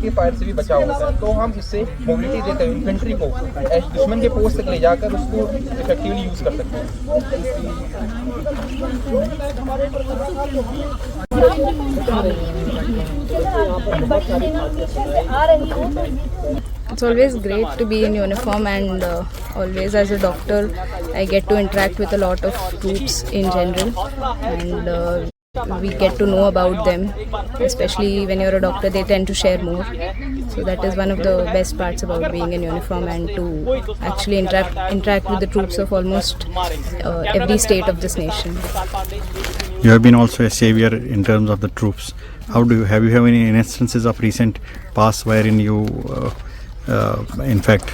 के फायर से भी बचाव होता है। तो हम इससे मोबिलिटी देते हैं इन्फेंट्री को दुश्मन के पोस्ट तक ले जाकर उसको इफेक्टिवली यूज़ कर सकते हैं। It's always great to be in uniform, and always as a doctor I get to interact with a lot of troops in general, and we get to know about them, especially when you're a doctor they tend to share more. So that is one of the best parts about being in uniform, and to actually interact with the troops of almost every state of this nation. You have been also a savior in terms of the troops. How do you have any instances of recent past wherein you in fact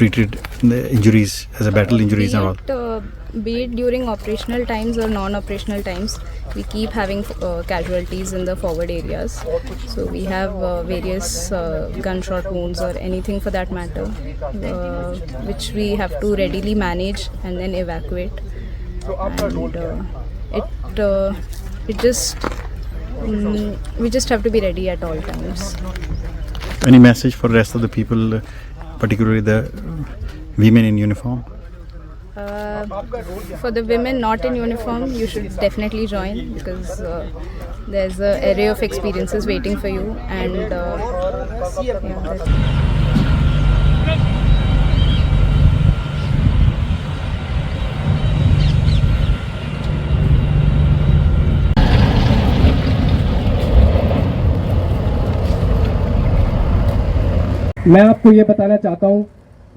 treated the injuries as a battle injuries and all? Be it during operational times or non-operational times, we keep having casualties in the forward areas. So we have various gunshot wounds or anything for that matter, which we have to readily manage and then evacuate. And we just have to be ready at all times. Any message for the rest of the people, particularly the women in uniform? For the women not in uniform, you should definitely join, because there's an array of experiences waiting for you, and मैं आपको ये बताना चाहता हूँ,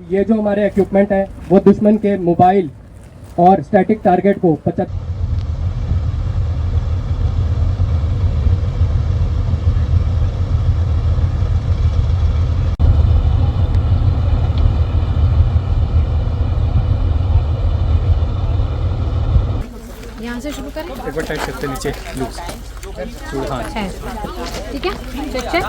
ये जो हमारे equipment है वो दुश्मन के मोबाइल और स्टैटिक टारगेट को यहाँ से शुरू करें। एक बार टाइट करते नीचे लूज है, ठीक है, check.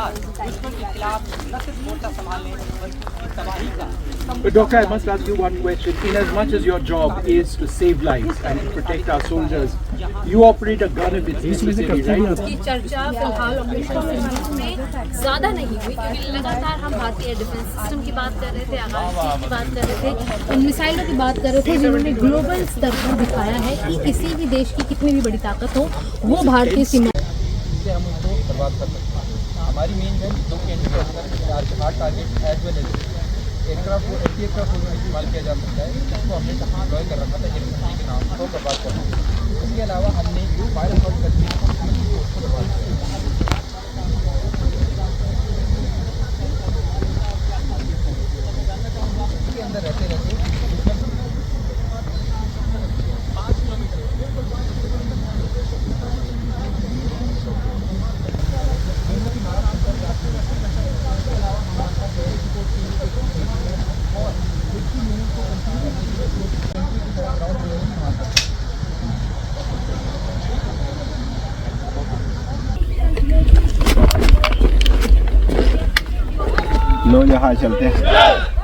But doctor, I must ask you one question. In as much as your job is to save lives and to protect our soldiers, you operate a gun if it's necessary, right? की चर्चा फिलहाल operation सिंदूर में ज़्यादा नहीं हुई, क्योंकि लगातार हम भारतीय डिफेंस सिस्टम की बात कर रहे थे, आगाज़ की बात कर रहे थे, इन मिसाइलों की बात कर रहे थे, जिन्होंने ग्लोबल स्तर पर दिखाया है कि किसी भी देश की कितनी भी बड़ी ताकत हो, वो भारतीय सीमा से हम उनको बर्बाद कर सकते हैं। हमारी मेन गन 2 के hard target as well as aircraft को एंटी एयरक्राफ्ट में इस्तेमाल किया जा सकता है, जिसको हमने डिप्लॉय कर रखा था इन्फेंट्री के नाम को बर्बाद करना। इसके अलावा हमने फायर असॉल्ट करके उसको बर्बाद किया। इसके अंदर रहते रहते लो यहाँ चलते हैं।